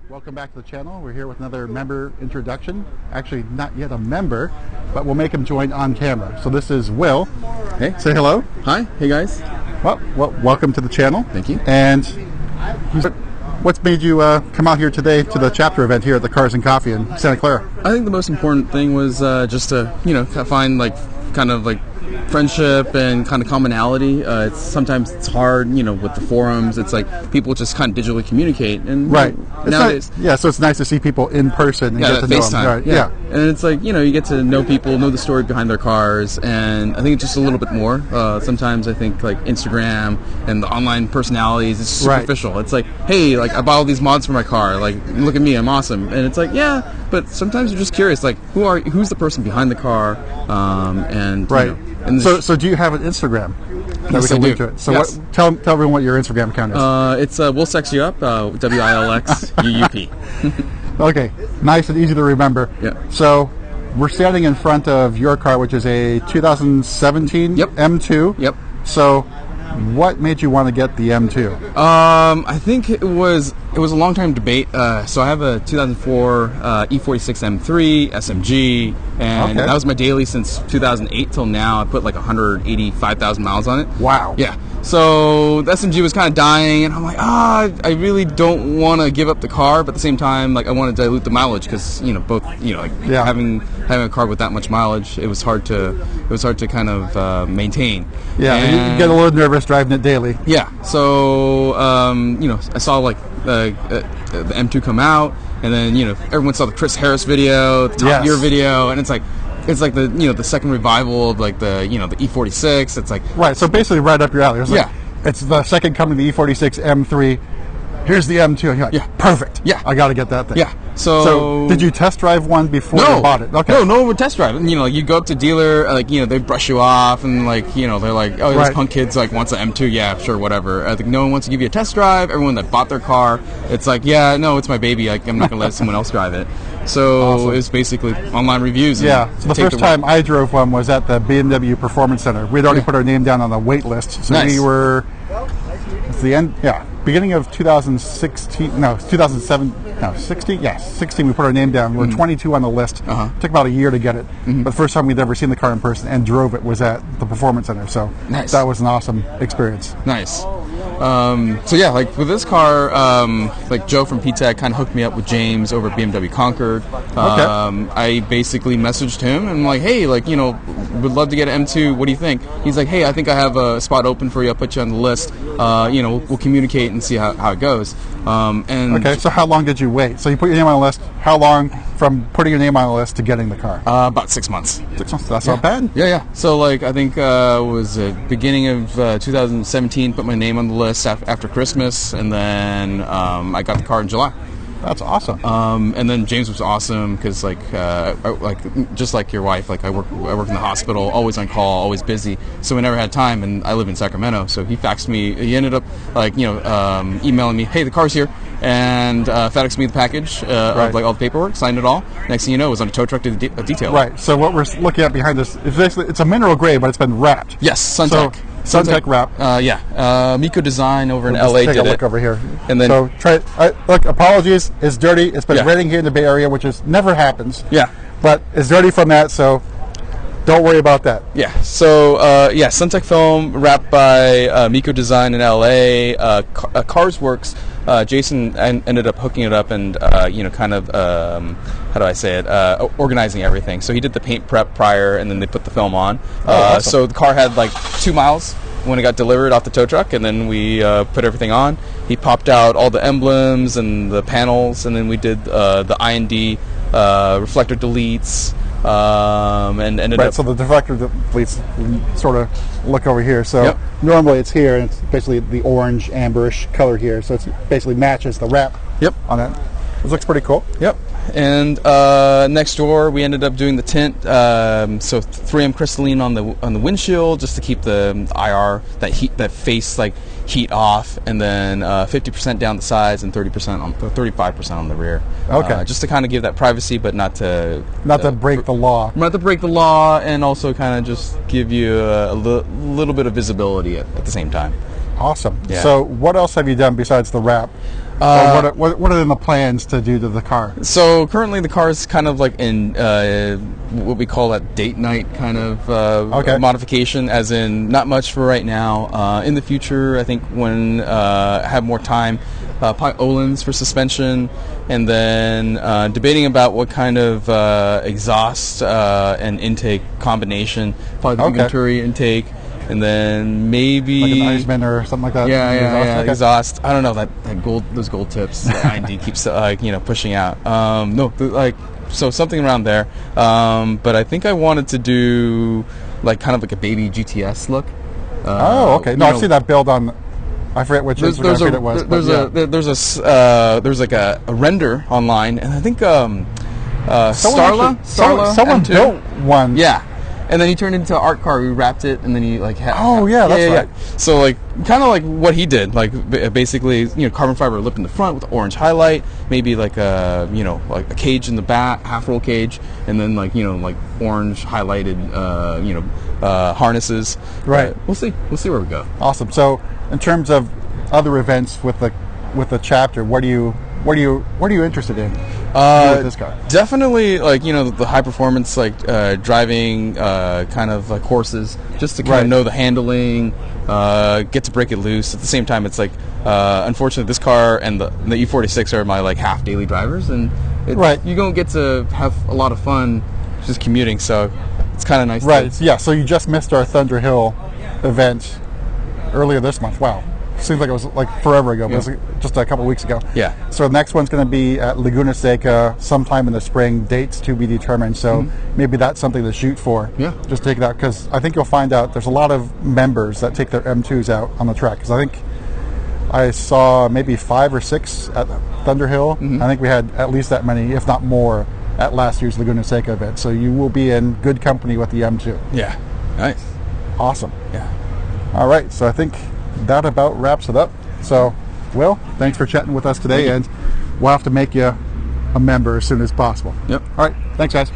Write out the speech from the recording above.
Welcome back to the channel. We're here with another member introduction. Actually, not yet a member, but we'll make him join on camera. So this is Will. Hey. Say hello. Hi. Hey, guys. Well, welcome to the channel. Thank you. And what's made you come out here today to the chapter event here at the Cars and Coffee in Santa Clara? I think the most important thing was just to, find kind of friendship and kind of commonality. Sometimes it's hard, with the forums. It's like people just kind of digitally communicate, and right nowadays, so it's nice to see people in person and get to know FaceTime. them. Right. Yeah, and it's like you get to know people, know the story behind their cars, and I think it's just a little bit more. Sometimes I think like Instagram and the online personalities, it's superficial. Right. It's like, hey, I bought all these mods for my car. Look at me, I'm awesome. And it's like, yeah, but sometimes you're just curious, who's the person behind the car, and right. So do you have an Instagram? Yes, I do. To it. So yes. Tell everyone what your Instagram account is. It's Will Sex You Up, WILXUUP. Okay, nice and easy to remember. Yeah. So we're standing in front of your car, which is a 2017 M2. Yep. So what made you want to get the M2? I think it was a long time debate. So I have a 2004 E46 M3 SMG, and that was my daily since 2008 till now. I put 185,000 miles on it. Wow. Yeah. So the SMG was kind of dying, and I'm like, I really don't want to give up the car, but at the same time, I want to dilute the mileage because having a car with that much mileage, it was hard to kind of maintain. Yeah, and you get a little nervous driving it daily. Yeah. So I saw the M2 come out, and then everyone saw the Chris Harris video, the Top Gear video, and it's like the second revival of the E46. It's like right. So basically, right up your alley. It's the second coming of the E46 M3. Here's the M2. And you're like, perfect. Yeah, I got to get that thing. Yeah. So did you test drive one before you bought it? Okay. No test drive. You go up to dealer, they brush you off, and they're like, oh, this punk kid's wants an M2. Yeah, sure, whatever. I think no one wants to give you a test drive. Everyone that bought their car, it's like, yeah, no, it's my baby. I'm not gonna let someone else drive it. So awesome. It was basically online reviews. Yeah. So the first time I drove one was at the BMW Performance Center. We'd already put our name down on the wait list. So we were. It's the end. Yeah. Beginning of 2016, no, 2007, no, 16, yes, 16, we put our name down. We were 22 on the list. Took about a year to get it. But the first time we'd ever seen the car in person and drove it was at the Performance Center. So that was an awesome experience. Nice. So yeah, with this car, Joe from PTEC kind of hooked me up with James over at BMW Concord. I basically messaged him and I'm like, hey, would love to get an M2. What do you think? He's like, hey, I think I have a spot open for you. I'll put you on the list. We'll communicate and see how it goes. Okay, so how long did you wait? So you put your name on the list. How long from putting your name on the list to getting the car? About 6 months. 6 months. That's not bad. Yeah. So I think it was beginning of 2017. Put my name on the list after Christmas, and then I got the car in July. That's awesome. And then James was awesome because just like your wife, I work in the hospital, always on call, always busy. So we never had time, and I live in Sacramento. So he faxed me. He ended up emailing me, hey, the car's here, and FedExed me the package of all the paperwork, signed it all. Next thing you know, it was on a tow truck to the detail. Right. So what we're looking at behind us is basically it's a mineral gray, but it's been wrapped. Yes, Suntech. Suntech wrap. Miko Design over in LA take did a look it. over here. And then look, apologies, it's dirty. It's been raining here in the Bay Area, which never happens. Yeah. But it's dirty from that, so don't worry about that. Yeah. So Suntech film wrapped by Miko Design in LA. Cars Works. Jason ended up hooking it up and how do I say it? Organizing everything. So he did the paint prep prior, and then they put the film on. Awesome. So the car had 2 miles when it got delivered off the tow truck, and then we put everything on. He popped out all the emblems and the panels, and then we did the I&D reflector deletes. And ended up. So the deflector deletes sort of look over here. So normally it's here, and it's basically the orange amberish color here. So it basically matches the wrap. On it. This looks pretty cool. And next door, we ended up doing the tint. So 3M crystalline on the windshield, just to keep the IR, that face heat off, and then 50% down the sides and 35% on the rear. Okay. Just to kind of give that privacy, but not to break the law. Not to break the law, and also kind of just give you a little bit of visibility at the same time. Awesome. Yeah. So what else have you done besides the wrap? Or what are the plans to do to the car? So currently the car is kind of like in what we call that date night kind of modification, as in not much for right now. In the future, I think when I have more time, probably Öhlins for suspension, and then debating about what kind of exhaust and intake combination, probably the Venturi intake. And then maybe like an Eisman or something like that. Yeah. Exhaust. I don't know those gold tips that IND keeps pushing out. So something around there. But I think I wanted to do kind of like a baby GTS look. Okay. No, I've seen that build on. I forget which Instagram feed it was. There's like a render online, and I think someone M2. built one. Yeah. And then he turned into an art car. We wrapped it, and then he that's right. So kind of like what he did, basically carbon fiber lip in the front with the orange highlight, maybe like a cage in the back, half roll cage, and then orange highlighted harnesses. Right. We'll see where we go. Awesome. So in terms of other events with the chapter, what are you interested in with this car? Definitely, the high performance, driving kind of courses, just to kind of know the handling, get to break it loose. At the same time, it's unfortunately this car and the E46 are my half daily drivers, and you don't get to have a lot of fun just commuting. So it's kind of nice. Right. Yeah. So you just missed our Thunder Hill event earlier this month. Wow. Seems like it was forever ago, but it was just a couple weeks ago. Yeah. So the next one's going to be at Laguna Seca sometime in the spring. Dates to be determined. So maybe that's something to shoot for. Yeah. Just take it out, because I think you'll find out there's a lot of members that take their M2s out on the track. Because I think I saw maybe 5 or 6 at Thunder Hill. I think we had at least that many, if not more, at last year's Laguna Seca event. So you will be in good company with the M2. Yeah. Nice. Awesome. Yeah. All right. So I think that about wraps it up. So, Will, thanks for chatting with us today, and we'll have to make you a member as soon as possible. Yep. All right. Thanks, guys.